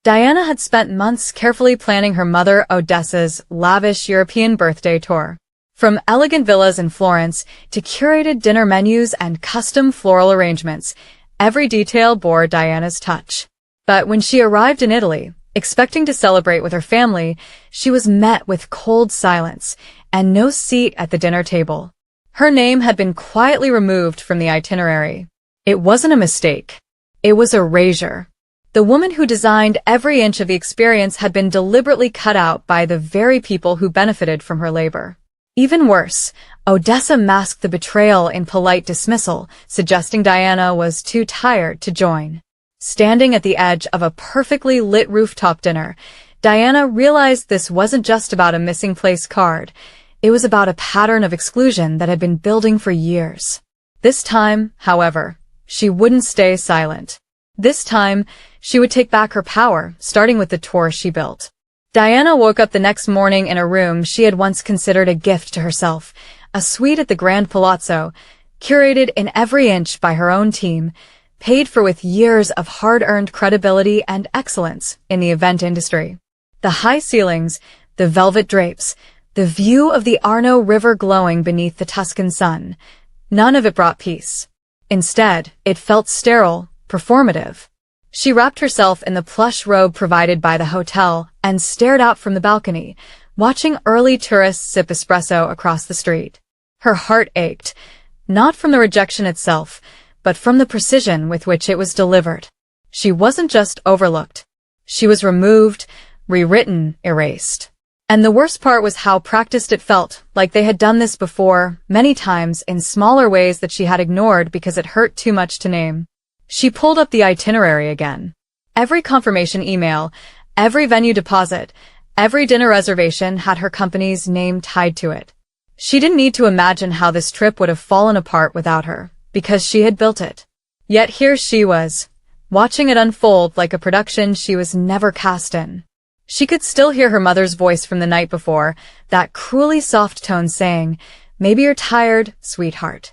Diana had spent months carefully planning her mother Odessa's lavish European birthday tour. From elegant villas in Florence to curated dinner menus and custom floral arrangements, every detail bore Diana's touch. But when she arrived in Italy, expecting to celebrate with her family, she was met with cold silence and no seat at the dinner table. Her name had been quietly removed from the itinerary. It wasn't a mistake. It was erasure. The woman who designed every inch of the experience had been deliberately cut out by the very people who benefited from her labor. Even worse, Odessa masked the betrayal in polite dismissal, suggesting Diana was too tired to join. Standing at the edge of a perfectly lit rooftop dinner, Diana realized this wasn't just about a missing place card. It was about a pattern of exclusion that had been building for years. This time, however, she wouldn't stay silent. This time, she would take back her power, starting with the tour she built. Diana woke up the next morning in a room she had once considered a gift to herself, a suite at the Grand Palazzo, curated in every inch by her own team, paid for with years of hard-earned credibility and excellence in the event industry. The high ceilings, the velvet drapes, the view of the Arno River glowing beneath the Tuscan sun, none of it brought peace. Instead, it felt sterile, performative. She wrapped herself in the plush robe provided by the hotel and stared out from the balcony, watching early tourists sip espresso across the street. Her heart ached, not from the rejection itself, but from the precision with which it was delivered. She wasn't just overlooked. She was removed, rewritten, erased. And the worst part was how practiced it felt, like they had done this before, many times, in smaller ways that she had ignored because it hurt too much to name. She pulled up the itinerary again. Every confirmation email, every venue deposit, every dinner reservation had her company's name tied to it. She didn't need to imagine how this trip would have fallen apart without her, because she had built it. Yet here she was, watching it unfold like a production she was never cast in. She could still hear her mother's voice from the night before, that cruelly soft tone saying, "Maybe you're tired, sweetheart."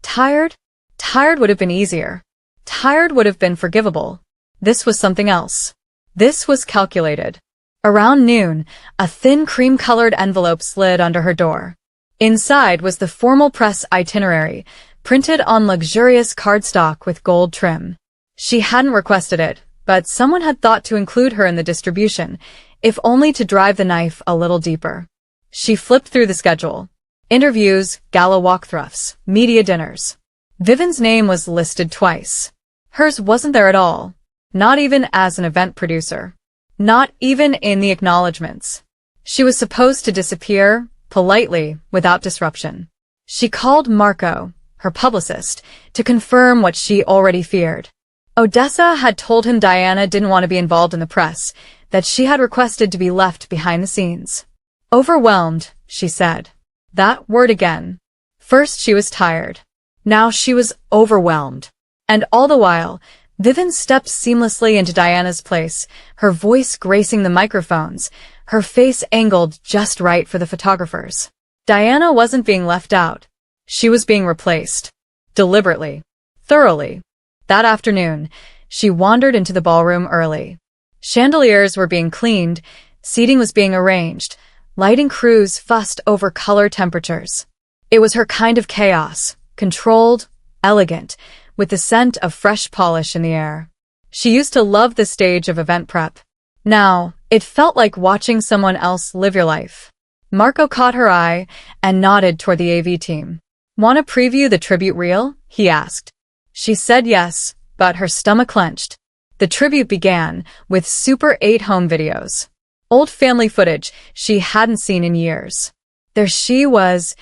Tired? Tired would have been easier. Tired would have been forgivable. This was something else. This was calculated. Around noon, a thin cream-colored envelope slid under her door. Inside was the formal press itinerary, printed on luxurious cardstock with gold trim. She hadn't requested it, but someone had thought to include her in the distribution, if only to drive the knife a little deeper. She flipped through the schedule. Interviews, gala walkthroughs, media dinners. Vivian's name was listed twice. Hers wasn't there at all. Not even as an event producer. Not even in the acknowledgments. She was supposed to disappear, politely, without disruption. She called Marco, her publicist, to confirm what she already feared. Odessa had told him Diana didn't want to be involved in the press, that she had requested to be left behind the scenes. Overwhelmed, she said. That word again. First she was tired. Now she was overwhelmed. And all the while, Vivian stepped seamlessly into Diana's place, her voice gracing the microphones, her face angled just right for the photographers. Diana wasn't being left out. She was being replaced. Deliberately. Thoroughly. That afternoon, she wandered into the ballroom early. Chandeliers were being cleaned, seating was being arranged, lighting crews fussed over color temperatures. It was her kind of chaos, controlled, elegant, with the scent of fresh polish in the air. She used to love the stage of event prep. Now, it felt like watching someone else live your life. Marco caught her eye and nodded toward the AV team. "Want to preview the tribute reel?" he asked. She said yes, but her stomach clenched. The tribute began with Super 8 home videos. Old family footage she hadn't seen in years. There she was,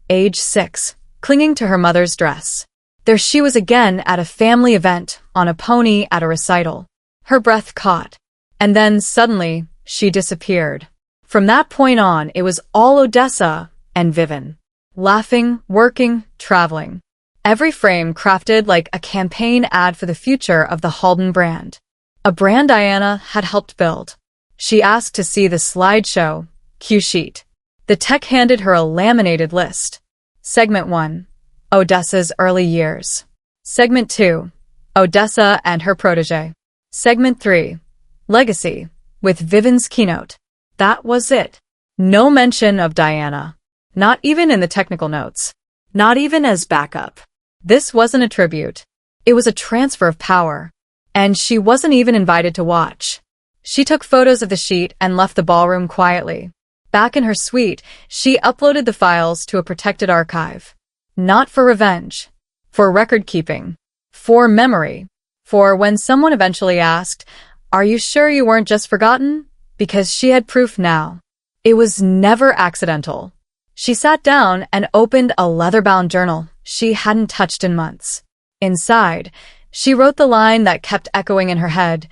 age 6, clinging to her mother's dress. There she was again at a family event, on a pony at a recital. Her breath caught. And then, suddenly, she disappeared. From that point on, it was all Odessa and Vivian. Laughing, working, traveling. Every frame crafted like a campaign ad for the future of the Halden brand. A brand Diana had helped build. She asked to see the slideshow, cue sheet. The tech handed her a laminated list. Segment 1. Odessa's early years. Segment 2. Odessa and her protégé. Segment 3. Legacy, with Vivian's keynote. That was it. No mention of Diana. Not even in the technical notes. Not even as backup. This wasn't a tribute. It was a transfer of power. And she wasn't even invited to watch. She took photos of the sheet and left the ballroom quietly. Back in her suite, she uploaded the files to a protected archive. Not for revenge. For record-keeping. For memory. For when someone eventually asked, "Are you sure you weren't just forgotten?" Because she had proof now. It was never accidental. She sat down and opened a leather-bound journal she hadn't touched in months. Inside, she wrote the line that kept echoing in her head,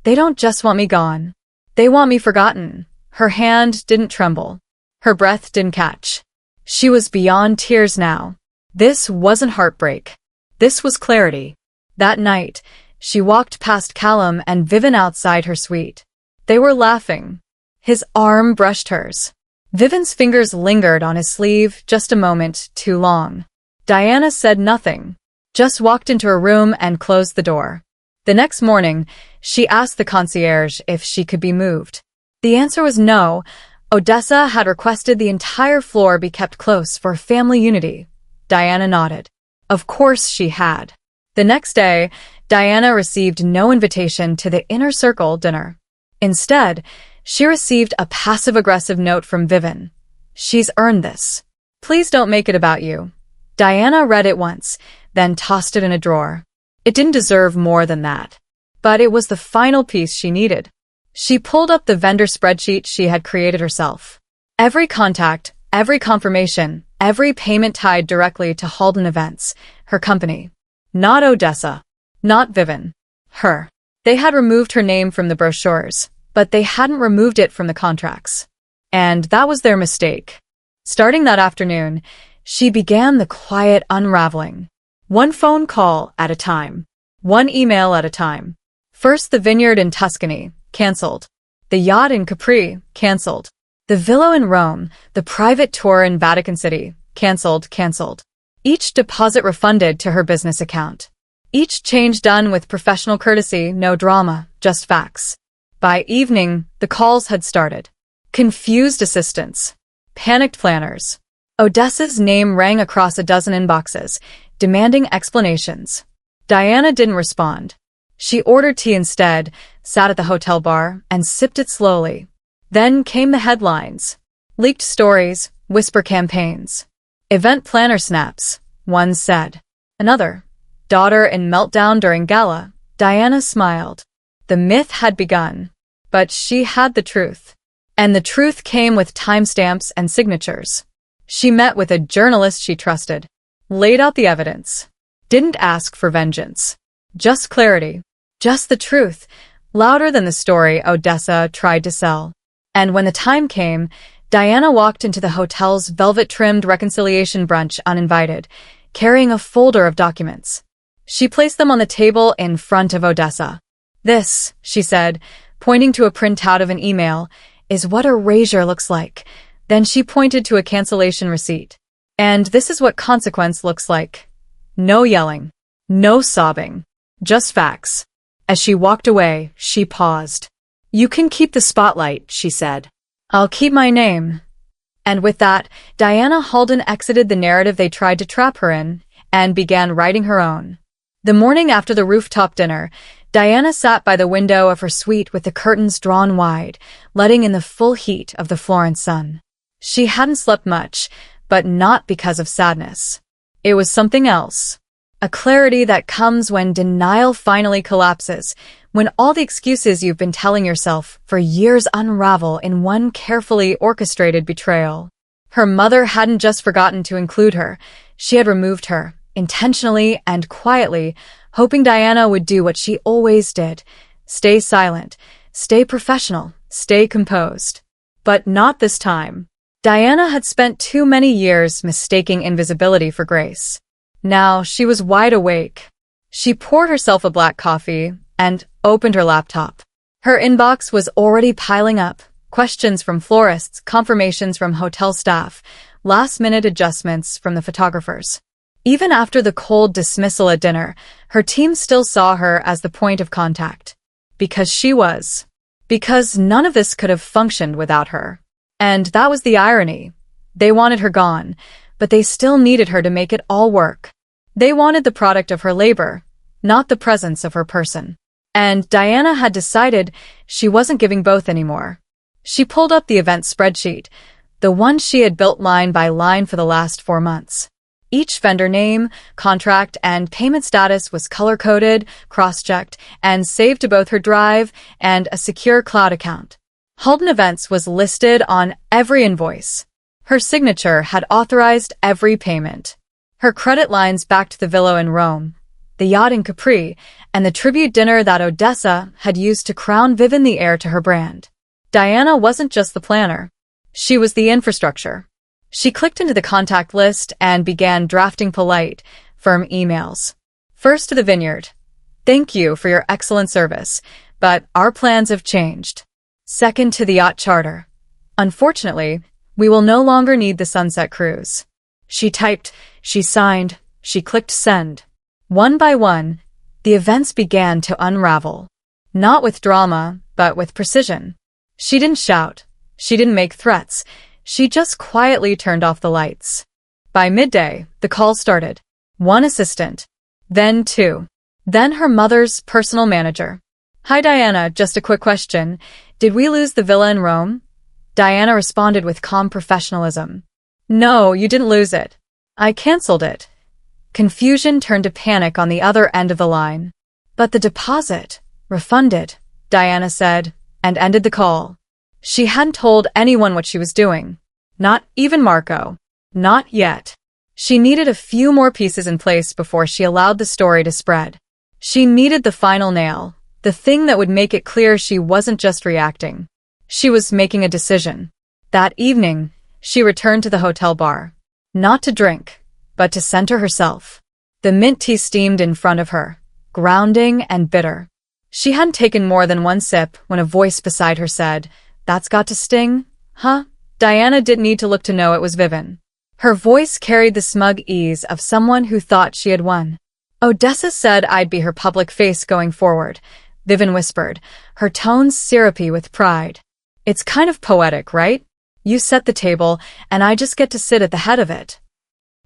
"They don't just want me gone. They want me forgotten." Her hand didn't tremble. Her breath didn't catch. She was beyond tears now. This wasn't heartbreak. This was clarity. That night, she walked past Callum and Vivian outside her suite. They were laughing. His arm brushed hers. Vivian's fingers lingered on his sleeve just a moment too long. Diana said nothing, just walked into her room and closed the door. The next morning, she asked the concierge if she could be moved. The answer was no. Odessa had requested the entire floor be kept close for family unity. Diana nodded. Of course she had. The next day, Diana received no invitation to the Inner Circle dinner. Instead, she received a passive-aggressive note from Vivian. "She's earned this. Please don't make it about you." Diana read it once, then tossed it in a drawer. It didn't deserve more than that. But it was the final piece she needed. She pulled up the vendor spreadsheet she had created herself. Every contact, every confirmation, every payment tied directly to Halden Events, her company. Not Odessa. Not Vivian. Her. They had removed her name from the brochures, but they hadn't removed it from the contracts. And that was their mistake. Starting that afternoon, she began the quiet unraveling. One phone call at a time. One email at a time. First the vineyard in Tuscany, cancelled. The yacht in Capri, cancelled. The villa in Rome, the private tour in Vatican City, cancelled. Each deposit refunded to her business account. Each change done with professional courtesy, no drama, just facts. By evening, the calls had started. Confused assistants. Panicked planners. Odessa's name rang across a dozen inboxes, demanding explanations. Diana didn't respond. She ordered tea instead, sat at the hotel bar, and sipped it slowly. Then came the headlines. Leaked stories, whisper campaigns. Event planner snaps, one said. Another. Daughter in meltdown during gala. Diana smiled. The myth had begun. But she had the truth. And the truth came with timestamps and signatures. She met with a journalist she trusted. Laid out the evidence. Didn't ask for vengeance. Just clarity. Just the truth. Louder than the story Odessa tried to sell. And when the time came, Diana walked into the hotel's velvet-trimmed reconciliation brunch uninvited, carrying a folder of documents. She placed them on the table in front of Odessa. "This," she said, pointing to a printout of an email, "is what erasure looks like." Then she pointed to a cancellation receipt. "And this is what consequence looks like." No yelling. No sobbing. Just facts. As she walked away, she paused. "You can keep the spotlight," she said. "I'll keep my name." And with that, Diana Halden exited the narrative they tried to trap her in, and began writing her own. The morning after the rooftop dinner, Diana sat by the window of her suite with the curtains drawn wide, letting in the full heat of the Florence sun. She hadn't slept much, but not because of sadness. It was something else. A clarity that comes when denial finally collapses, when all the excuses you've been telling yourself for years unravel in one carefully orchestrated betrayal. Her mother hadn't just forgotten to include her. She had removed her, intentionally and quietly, hoping Diana would do what she always did. Stay silent, stay professional, stay composed. But not this time. Diana had spent too many years mistaking invisibility for grace. Now she was wide awake. She poured herself a black coffee and opened her laptop. Her inbox was already piling up. Questions from florists, confirmations from hotel staff, last-minute adjustments from the photographers. Even after the cold dismissal at dinner, her team still saw her as the point of contact. Because she was. because none of this could have functioned without her. And that was the irony. They wanted her gone, but they still needed her to make it all work. They wanted the product of her labor, not the presence of her person. And Diana had decided she wasn't giving both anymore. She pulled up the event spreadsheet, the one she had built line by line for the last 4 months. Each vendor name, contract, and payment status was color-coded, cross-checked, and saved to both her Drive and a secure cloud account. Halden Events was listed on every invoice. Her signature had authorized every payment. Her credit lines backed the villa in Rome, the yacht in Capri, and the tribute dinner that Odessa had used to crown Vivian the heir to her brand. Diana wasn't just the planner. She was the infrastructure. She clicked into the contact list and began drafting polite, firm emails. First to the vineyard. Thank you for your excellent service, but our plans have changed. Second to the yacht charter. Unfortunately, we will no longer need the sunset cruise. She typed, she signed, she clicked send. One by one, the events began to unravel. Not with drama, but with precision. She didn't shout. She didn't make threats. She just quietly turned off the lights. By midday, the call started. 1 assistant. Then 2. Then her mother's personal manager. Hi Diana, just a quick question. Did we lose the villa in Rome? Diana responded with calm professionalism. No, you didn't lose it. I canceled it. Confusion turned to panic on the other end of the line. But the deposit, refunded, Diana said, and ended the call. She hadn't told anyone what she was doing. Not even Marco. Not yet. She needed a few more pieces in place before she allowed the story to spread. She needed the final nail, the thing that would make it clear she wasn't just reacting. She was making a decision. That evening, she returned to the hotel bar. Not to drink, but to center herself. The mint tea steamed in front of her, grounding and bitter. She hadn't taken more than 1 sip when a voice beside her said, "That's got to sting, huh?" Diana didn't need to look to know it was Vivian. Her voice carried the smug ease of someone who thought she had won. Odessa said I'd be her public face going forward, Vivian whispered, her tones syrupy with pride. It's kind of poetic, right? You set the table, and I just get to sit at the head of it.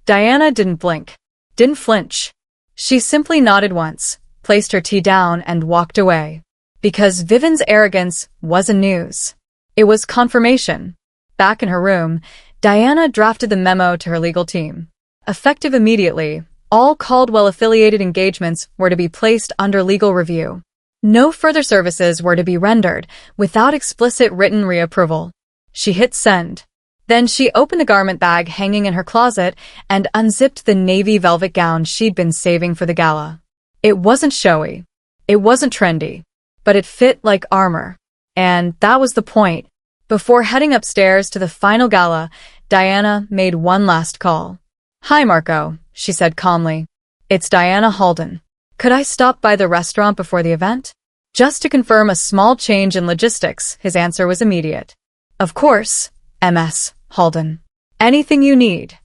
Diana didn't blink, didn't flinch. She simply nodded once, placed her tea down, and walked away. Because Vivian's arrogance wasn't news. It was confirmation. Back in her room, Diana drafted the memo to her legal team. Effective immediately, all Caldwell-affiliated engagements were to be placed under legal review. No further services were to be rendered without explicit written reapproval. She hit send. Then she opened the garment bag hanging in her closet and unzipped the navy velvet gown she'd been saving for the gala. It wasn't showy. It wasn't trendy. But it fit like armor. And that was the point. Before heading upstairs to the final gala, Diana made one last call. Hi, Marco, she said calmly. It's Diana Halden. Could I stop by the restaurant before the event? Just to confirm a small change in logistics, his answer was immediate. Of course, Ms. Halden. Anything you need.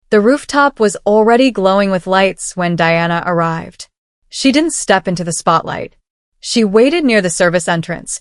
The rooftop was already glowing with lights when Diana arrived. She didn't step into the spotlight. She waited near the service entrance,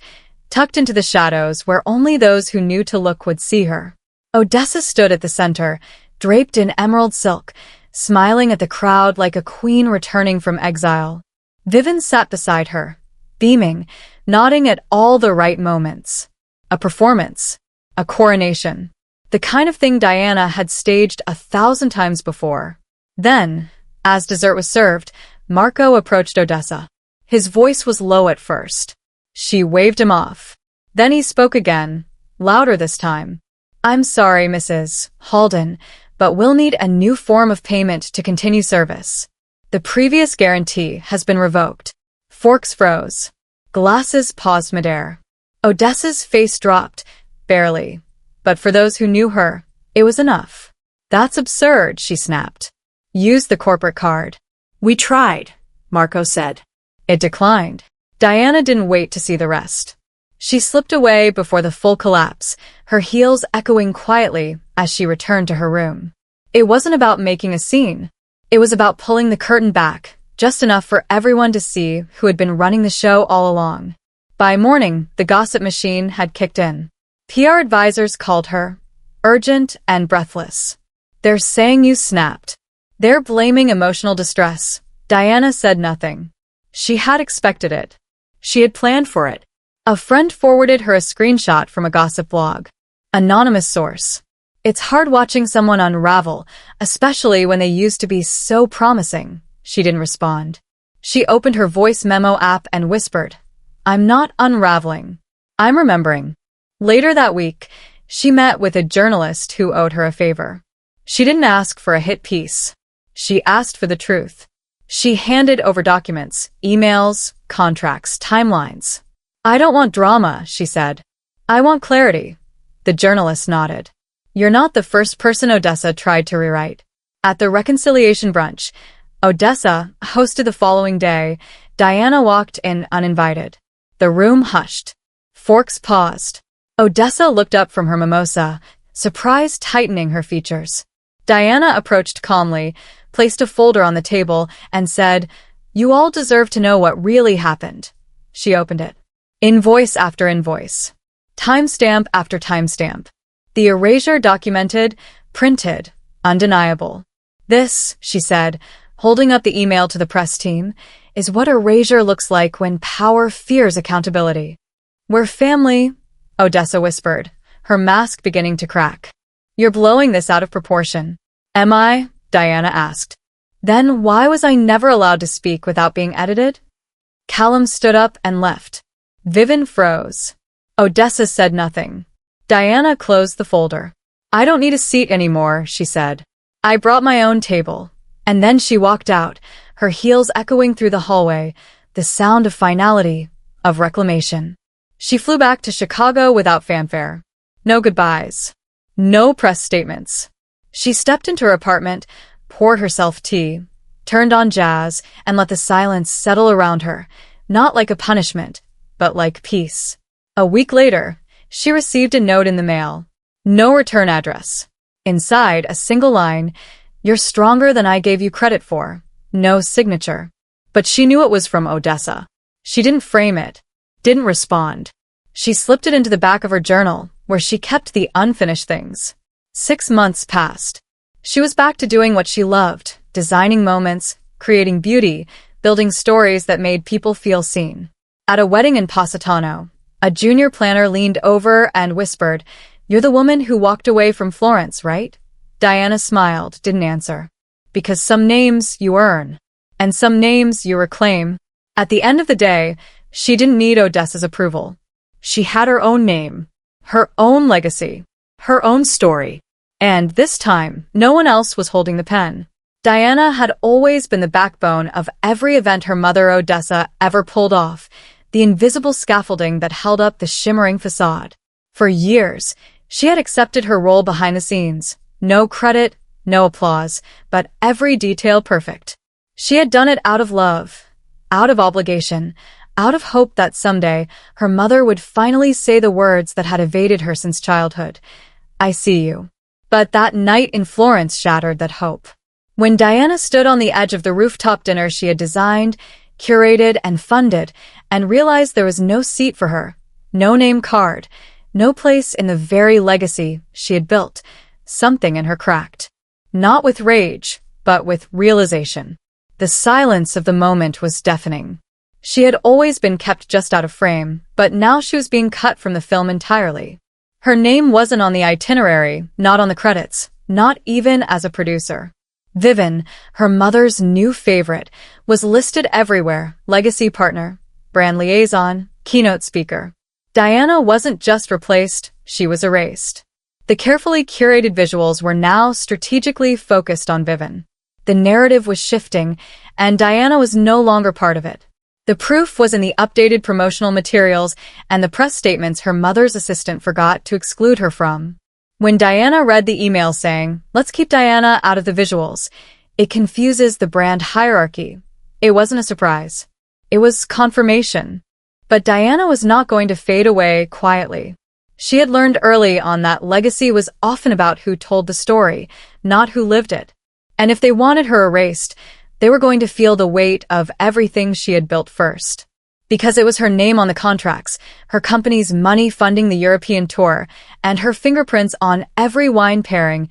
tucked into the shadows where only those who knew to look would see her. Odessa stood at the center, draped in emerald silk, smiling at the crowd like a queen returning from exile. Vivian sat beside her, beaming, nodding at all the right moments. A performance. A coronation. The kind of thing Diana had staged 1,000 times before. Then, as dessert was served, Marco approached Odessa. His voice was low at first. She waved him off. Then he spoke again, louder this time. I'm sorry, Mrs. Halden, but we'll need a new form of payment to continue service. The previous guarantee has been revoked. Forks froze. Glasses paused midair. Odessa's face dropped, barely. But for those who knew her, it was enough. That's absurd, she snapped. Use the corporate card. We tried, Marco said. It declined. Diana didn't wait to see the rest. She slipped away before the full collapse, her heels echoing quietly as she returned to her room. It wasn't about making a scene. It was about pulling the curtain back, just enough for everyone to see who had been running the show all along. By morning, the gossip machine had kicked in. PR advisors called her, urgent and breathless. "They're saying you snapped." They're blaming emotional distress. Diana said nothing. She had expected it. She had planned for it. A friend forwarded her a screenshot from a gossip blog. Anonymous source. "It's hard watching someone unravel, especially when they used to be so promising." She didn't respond. She opened her voice memo app and whispered, "I'm not unraveling. I'm remembering." Later that week, she met with a journalist who owed her a favor. She didn't ask for a hit piece. She asked for the truth. She handed over documents, emails, contracts, timelines. "I don't want drama," she said. "I want clarity." The journalist nodded. "You're not the first person Odessa tried to rewrite." At the reconciliation brunch, Odessa hosted the following day, Diana walked in uninvited. The room hushed. Forks paused. Odessa looked up from her mimosa, surprise tightening her features. Diana approached calmly, placed a folder on the table, and said, "You all deserve to know what really happened." She opened it. Invoice after invoice. Timestamp after timestamp. The erasure documented, printed, undeniable. "This," she said, holding up the email to the press team, "is what erasure looks like when power fears accountability." "We're family," Odessa whispered, her mask beginning to crack. "You're blowing this out of proportion." "Am I?" Diana asked. "Then why was I never allowed to speak without being edited?" Callum stood up and left. Vivian froze. Odessa said nothing. Diana closed the folder. "I don't need a seat anymore," she said. "I brought my own table." And then she walked out, her heels echoing through the hallway, the sound of finality, of reclamation. She flew back to Chicago without fanfare. No goodbyes. No press statements. She stepped into her apartment, poured herself tea, turned on jazz, and let the silence settle around her, not like a punishment, but like peace. A week later, she received a note in the mail. No return address. Inside, a single line, "You're stronger than I gave you credit for." No signature. But she knew it was from Odessa. She didn't frame it, didn't respond. She slipped it into the back of her journal, where she kept the unfinished things. 6 months passed. She was back to doing what she loved, designing moments, creating beauty, building stories that made people feel seen. At a wedding in Positano, a junior planner leaned over and whispered, "You're the woman who walked away from Florence, right?" Diana smiled, didn't answer. Because some names you earn, and some names you reclaim. At the end of the day, she didn't need Odessa's approval. She had her own name, her own legacy, her own story. And this time, no one else was holding the pen. Diana had always been the backbone of every event her mother Odessa ever pulled off, the invisible scaffolding that held up the shimmering facade. For years, she had accepted her role behind the scenes. No credit, no applause, but every detail perfect. She had done it out of love, out of obligation, out of hope that someday her mother would finally say the words that had evaded her since childhood. "I see you." But that night in Florence shattered that hope. When Diana stood on the edge of the rooftop dinner she had designed, curated, and funded, and realized there was no seat for her, no name card, no place in the very legacy she had built, something in her cracked. Not with rage, but with realization. The silence of the moment was deafening. She had always been kept just out of frame, but now she was being cut from the film entirely. Her name wasn't on the itinerary, not on the credits, not even as a producer. Vivian, her mother's new favorite, was listed everywhere: legacy partner, brand liaison, keynote speaker. Diana wasn't just replaced, she was erased. The carefully curated visuals were now strategically focused on Vivian. The narrative was shifting, and Diana was no longer part of it. The proof was in the updated promotional materials and the press statements her mother's assistant forgot to exclude her from. When Diana read the email saying, "Let's keep Diana out of the visuals," it confuses the brand hierarchy. It wasn't a surprise. It was confirmation. But Diana was not going to fade away quietly. She had learned early on that legacy was often about who told the story, not who lived it. And if they wanted her erased, they were going to feel the weight of everything she had built first. Because it was her name on the contracts, her company's money funding the European tour, and her fingerprints on every wine pairing,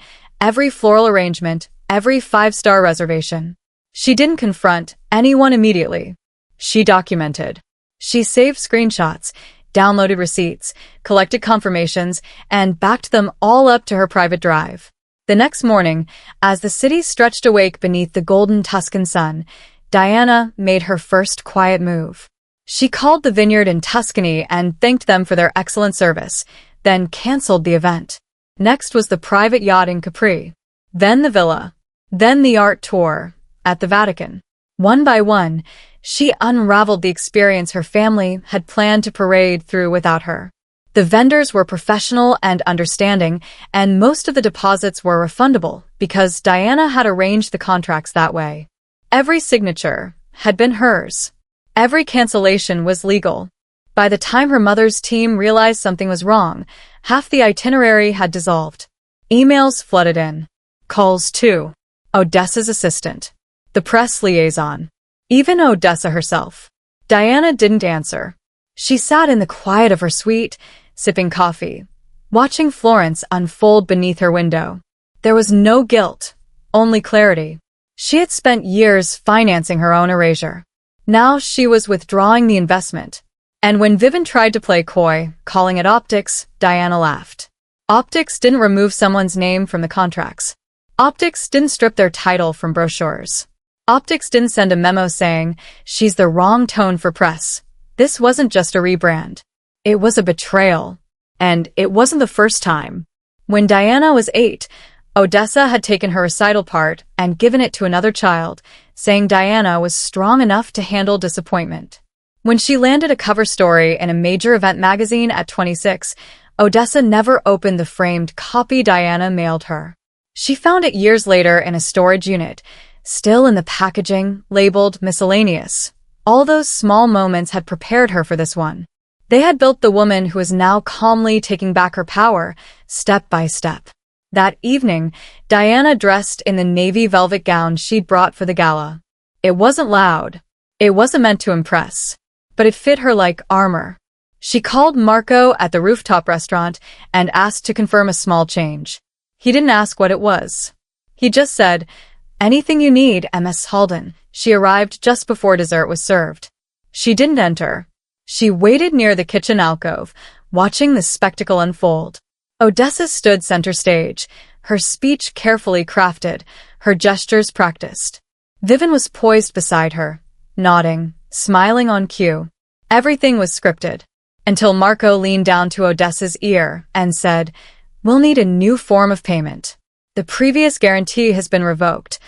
every floral arrangement, every five-star reservation. She didn't confront anyone immediately. She documented. She saved screenshots, downloaded receipts, collected confirmations, and backed them all up to her private drive. The next morning, as the city stretched awake beneath the golden Tuscan sun, Diana made her first quiet move. She called the vineyard in Tuscany and thanked them for their excellent service, then canceled the event. Next was the private yacht in Capri. Then the villa. Then the art tour at the Vatican. One by one, she unraveled the experience her family had planned to parade through without her. The vendors were professional and understanding, and most of the deposits were refundable because Diana had arranged the contracts that way. Every signature had been hers. Every cancellation was legal. By the time her mother's team realized something was wrong, half the itinerary had dissolved. Emails flooded in. Calls to Odessa's assistant, the press liaison, even Odessa herself. Diana didn't answer. She sat in the quiet of her suite, sipping coffee, watching Florence unfold beneath her window. There was no guilt, only clarity. She had spent years financing her own erasure. Now she was withdrawing the investment. And when Vivian tried to play coy, calling it optics, Diana laughed. Optics didn't remove someone's name from the contracts. Optics didn't strip their title from brochures. Optics didn't send a memo saying, "She's the wrong tone for press." This wasn't just a rebrand. It was a betrayal. And it wasn't the first time. When Diana was 8, Odessa had taken her recital part and given it to another child, saying Diana was strong enough to handle disappointment. When she landed a cover story in a major event magazine at 26, Odessa never opened the framed copy Diana mailed her. She found it years later in a storage unit, still in the packaging, labeled miscellaneous. All those small moments had prepared her for this one. They had built the woman who is now calmly taking back her power, step by step. That evening, Diana dressed in the navy velvet gown she'd brought for the gala. It wasn't loud. It wasn't meant to impress. But it fit her like armor. She called Marco at the rooftop restaurant and asked to confirm a small change. He didn't ask what it was. He just said, "Anything you need, Ms. Halden." She arrived just before dessert was served. She didn't enter. She waited near the kitchen alcove, watching the spectacle unfold. Odessa stood center stage, her speech carefully crafted, her gestures practiced. Vivian was poised beside her, nodding, smiling on cue. Everything was scripted. Until Marco leaned down to Odessa's ear and said, "We'll need a new form of payment. The previous guarantee has been revoked."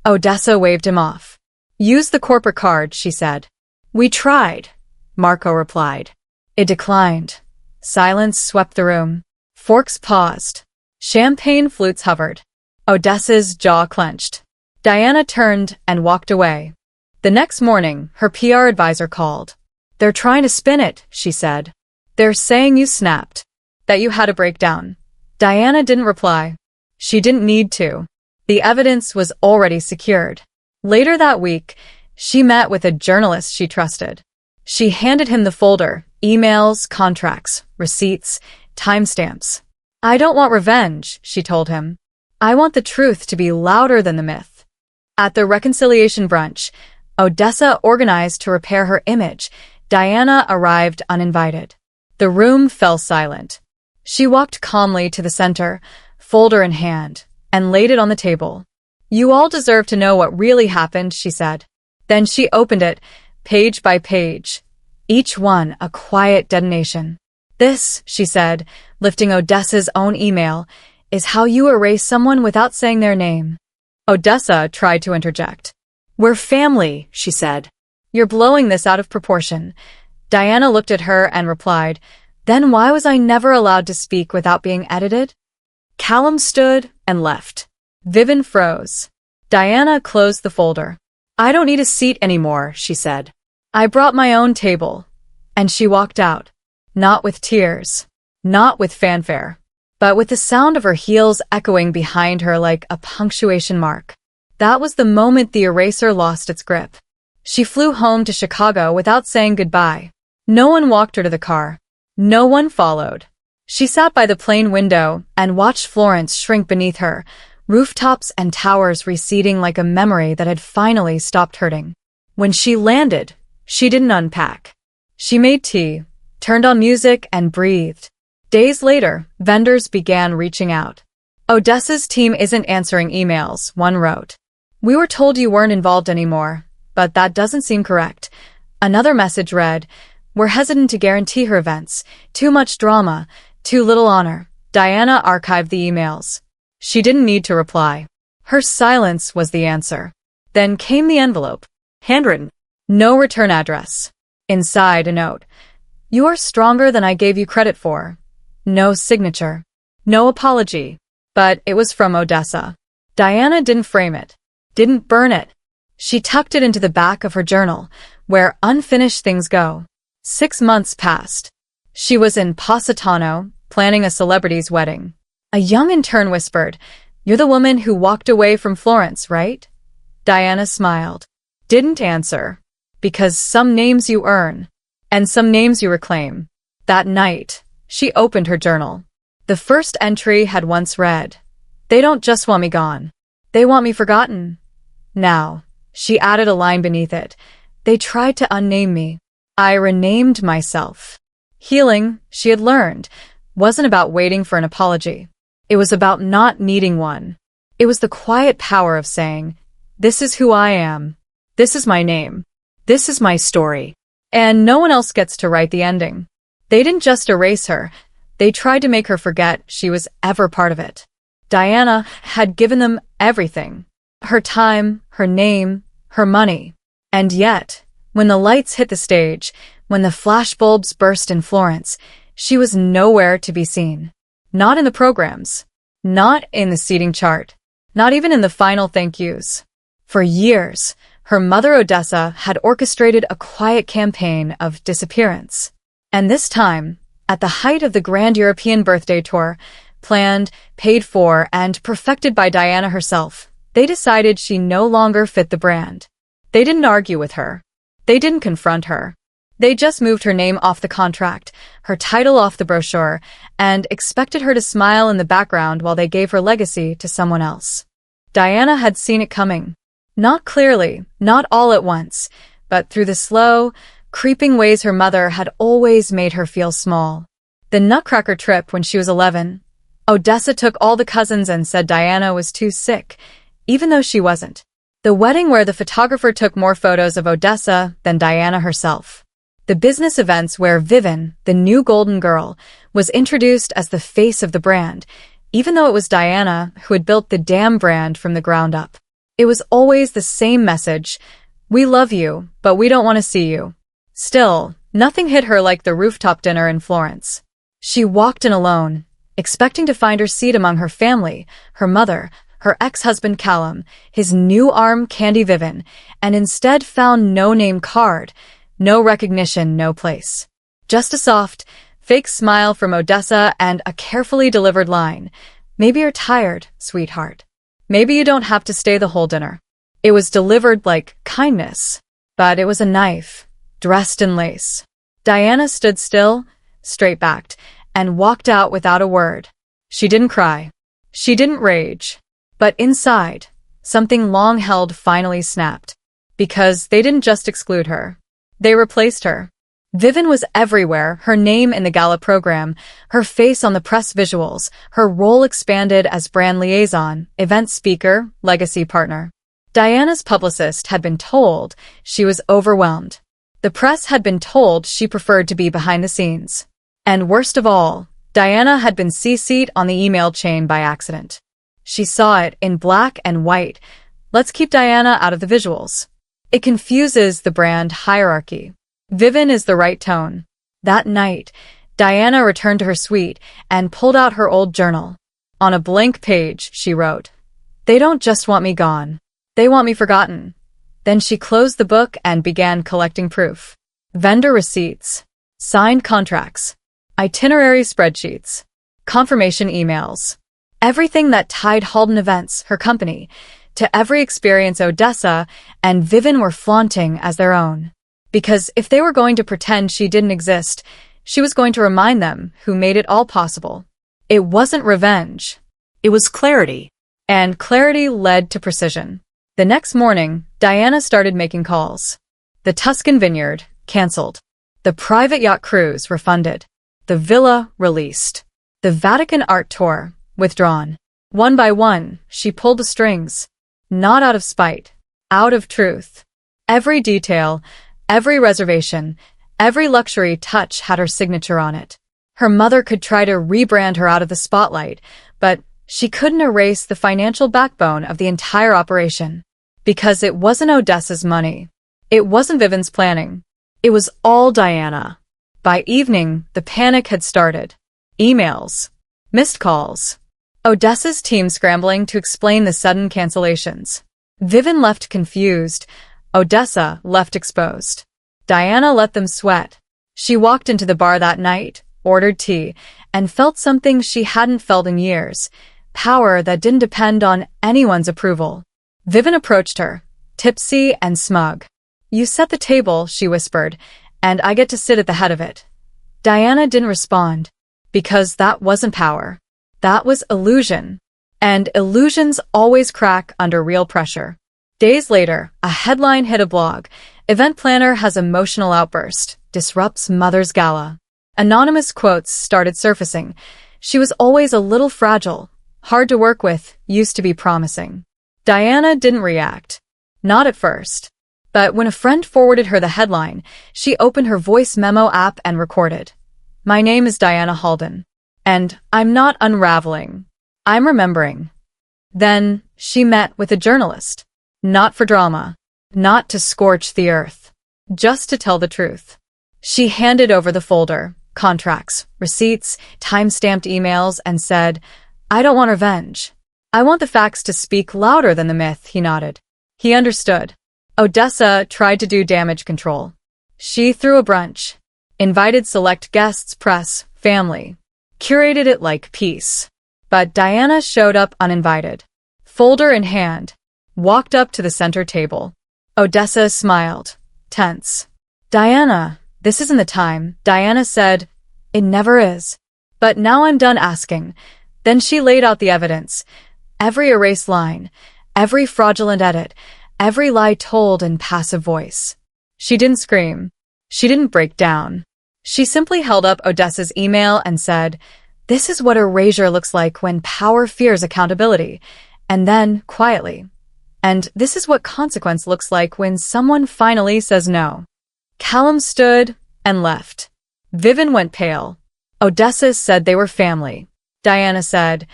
Odessa waved him off. "Use the corporate card," she said. "We tried," Marco replied. It declined. Silence swept the room. Forks paused. Champagne flutes hovered. Odessa's jaw clenched. Diana turned and walked away. The next morning, her PR advisor called. "They're trying to spin it," she said. "They're saying you snapped. That you had a breakdown." Diana didn't reply. She didn't need to. The evidence was already secured. Later that week, she met with a journalist she trusted. She handed him the folder, emails, contracts, receipts, timestamps. "I don't want revenge," she told him. "I want the truth to be louder than the myth." At the reconciliation brunch, Odessa organized to repair her image. Diana arrived uninvited. The room fell silent. She walked calmly to the center, folder in hand, and laid it on the table. "You all deserve to know what really happened," she said. Then she opened it, page by page, each one a quiet detonation. "This," she said, lifting Odessa's own email, "is how you erase someone without saying their name." Odessa tried to interject. "We're family," she said. "You're blowing this out of proportion." Diana looked at her and replied, "Then why was I never allowed to speak without being edited?" Callum stood and left. Vivian froze. Diana closed the folder. "I don't need a seat anymore," she said. "I brought my own table." And she walked out. Not with tears. Not with fanfare. But with the sound of her heels echoing behind her like a punctuation mark. That was the moment the eraser lost its grip. She flew home to Chicago without saying goodbye. No one walked her to the car. No one followed. She sat by the plane window and watched Florence shrink beneath her, rooftops and towers receding like a memory that had finally stopped hurting. When she landed, she didn't unpack. She made tea, turned on music, and breathed. Days later, vendors began reaching out. Odessa's team isn't answering emails, one wrote. We were told you weren't involved anymore, but that doesn't seem correct. Another message read, we're hesitant to guarantee her events. Too much drama, too little honor. Diana archived the emails. She didn't need to reply. Her silence was the answer. Then came the envelope. Handwritten. No return address. Inside, a note. You are stronger than I gave you credit for. No signature. No apology. But it was from Odessa. Diana didn't frame it. Didn't burn it. She tucked it into the back of her journal, where unfinished things go. 6 months passed. She was in Positano, planning a celebrity's wedding. A young intern whispered, You're the woman who walked away from Florence, right? Diana smiled. Didn't answer. Because some names you earn, and some names you reclaim. That night, she opened her journal. The first entry had once read, They don't just want me gone. They want me forgotten. Now, she added a line beneath it. They tried to unname me. I renamed myself. Healing, she had learned, wasn't about waiting for an apology. It was about not needing one. It was the quiet power of saying, This is who I am. This is my name. This is my story. And no one else gets to write the ending. They didn't just erase her. They tried to make her forget she was ever part of it. Diana had given them everything. Her time, her name, her money. And yet, when the lights hit the stage, when the flashbulbs burst in Florence, she was nowhere to be seen. Not in the programs. Not in the seating chart. Not even in the final thank yous. For years, her mother Odessa had orchestrated a quiet campaign of disappearance. And this time, at the height of the grand European birthday tour, planned, paid for, and perfected by Diana herself, they decided she no longer fit the brand. They didn't argue with her. They didn't confront her. They just moved her name off the contract, her title off the brochure, and expected her to smile in the background while they gave her legacy to someone else. Diana had seen it coming. Not clearly, not all at once, but through the slow, creeping ways her mother had always made her feel small. The Nutcracker trip when she was 11. Odessa took all the cousins and said Diana was too sick, even though she wasn't. The wedding where the photographer took more photos of Odessa than Diana herself. The business events where Vivian, the new golden girl, was introduced as the face of the brand, even though it was Diana who had built the damn brand from the ground up. It was always the same message, we love you, but we don't want to see you. Still, nothing hit her like the rooftop dinner in Florence. She walked in alone, expecting to find her seat among her family, her mother, her ex-husband Callum, his new arm Candy Vivian, and instead found no name card, no recognition, no place. Just a soft, fake smile from Odessa and a carefully delivered line. Maybe you're tired, sweetheart. Maybe you don't have to stay the whole dinner. It was delivered like kindness, but it was a knife, dressed in lace. Diana stood still, straight-backed, and walked out without a word. She didn't cry. She didn't rage. But inside, something long held finally snapped. Because they didn't just exclude her. They replaced her. Vivian was everywhere, her name in the gala program, her face on the press visuals, her role expanded as brand liaison, event speaker, legacy partner. Diana's publicist had been told she was overwhelmed. The press had been told she preferred to be behind the scenes. And worst of all, Diana had been CC'd on the email chain by accident. She saw it in black and white. Let's keep Diana out of the visuals. It confuses the brand hierarchy. Vivian is the right tone. That night, Diana returned to her suite and pulled out her old journal. On a blank page, she wrote, They don't just want me gone. They want me forgotten. Then she closed the book and began collecting proof. Vendor receipts, signed contracts, itinerary spreadsheets, confirmation emails. Everything that tied Halden Events, her company, to every experience Odessa and Vivian were flaunting as their own. Because if they were going to pretend she didn't exist, she was going to remind them who made it all possible. It wasn't revenge. It was clarity. And clarity led to precision. The next morning, Diana started making calls. The Tuscan vineyard, cancelled. The private yacht cruise, refunded. The villa, released. The Vatican art tour, withdrawn. One by one, she pulled the strings. Not out of spite, out of truth. Every detail, every reservation, every luxury touch had her signature on it. Her mother could try to rebrand her out of the spotlight, but she couldn't erase the financial backbone of the entire operation. Because it wasn't Odessa's money. It wasn't Vivian's planning. It was all Diana. By evening, the panic had started. Emails. Missed calls. Odessa's team scrambling to explain the sudden cancellations. Vivian left confused. Odessa left exposed. Diana let them sweat. She walked into the bar that night, ordered tea, and felt something she hadn't felt in years. Power that didn't depend on anyone's approval. Vivian approached her, tipsy and smug. "You set the table," she whispered, "and I get to sit at the head of it." Diana didn't respond. Because that wasn't power. That was illusion. And illusions always crack under real pressure. Days later, a headline hit a blog. Event planner has emotional outburst, disrupts mother's gala. Anonymous quotes started surfacing. She was always a little fragile, hard to work with, used to be promising. Diana didn't react. Not at first. But when a friend forwarded her the headline, she opened her voice memo app and recorded. "My name is Diana Halden. And I'm not unraveling. I'm remembering." Then she met with a journalist. Not for drama. Not to scorch the earth. Just to tell the truth. She handed over the folder, contracts, receipts, time-stamped emails, and said, "I don't want revenge. I want the facts to speak louder than the myth." He nodded. He understood. Odessa tried to do damage control. She threw a brunch. Invited select guests, press, family. Curated it like peace. But Diana showed up uninvited. Folder in hand. Walked up to the center table. Odessa smiled. Tense. "Diana, this isn't the time." Diana said, "It never is. But now I'm done asking." Then she laid out the evidence. Every erased line. Every fraudulent edit. Every lie told in passive voice. She didn't scream. She didn't break down. She simply held up Odessa's email and said, "This is what erasure looks like when power fears accountability." And then, quietly, "And this is what consequence looks like when someone finally says no." Callum stood and left. Vivian went pale. Odessa said they were family. Diana said,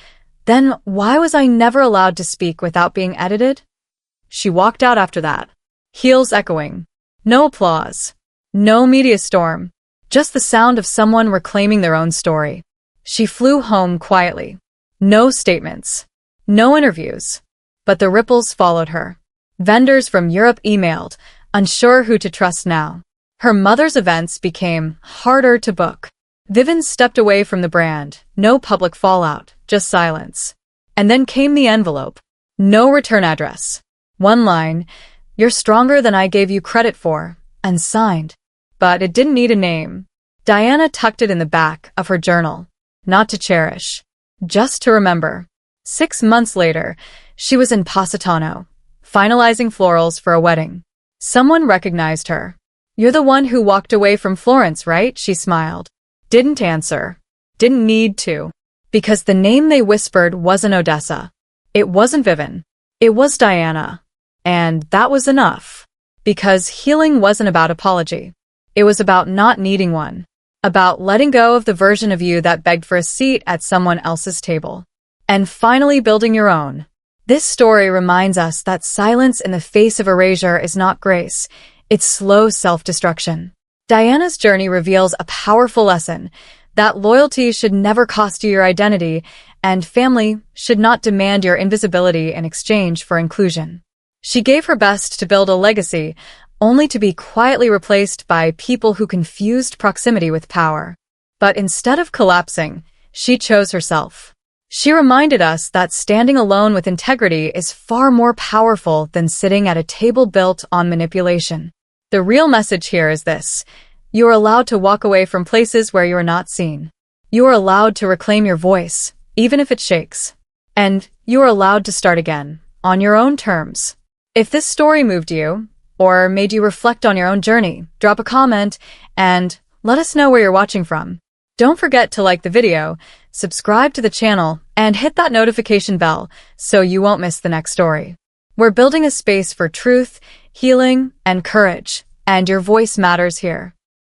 "Then why was I never allowed to speak without being edited?" She walked out after that. Heels echoing. No applause. No media storm. Just the sound of someone reclaiming their own story. She flew home quietly. No statements. No interviews. But the ripples followed her. Vendors from Europe emailed, unsure who to trust now. Her mother's events became harder to book. Vivian stepped away from the brand. No public fallout, just silence. And then came the envelope. No return address. One line, "You're stronger than I gave you credit for," and signed. But it didn't need a name. Diana tucked it in the back of her journal. Not to cherish. Just to remember. 6 months later, she was in Positano, finalizing florals for a wedding. Someone recognized her. "You're the one who walked away from Florence, right?" She smiled. Didn't answer. Didn't need to. Because the name they whispered wasn't Odessa. It wasn't Vivian. It was Diana. And that was enough. Because healing wasn't about apology. It was about not needing one. About letting go of the version of you that begged for a seat at someone else's table. And finally building your own. This story reminds us that silence in the face of erasure is not grace. It's slow self-destruction. Diana's journey reveals a powerful lesson. That loyalty should never cost you your identity, and family should not demand your invisibility in exchange for inclusion. She gave her best to build a legacy, only to be quietly replaced by people who confused proximity with power. But instead of collapsing, she chose herself. She reminded us that standing alone with integrity is far more powerful than sitting at a table built on manipulation. The real message here is this: you are allowed to walk away from places where you are not seen. You are allowed to reclaim your voice, even if it shakes. And you are allowed to start again, on your own terms. If this story moved you, or made you reflect on your own journey, drop a comment and let us know where you're watching from. Don't forget to like the video, subscribe to the channel, and hit that notification bell so you won't miss the next story. We're building a space for truth, healing, and courage, and your voice matters here.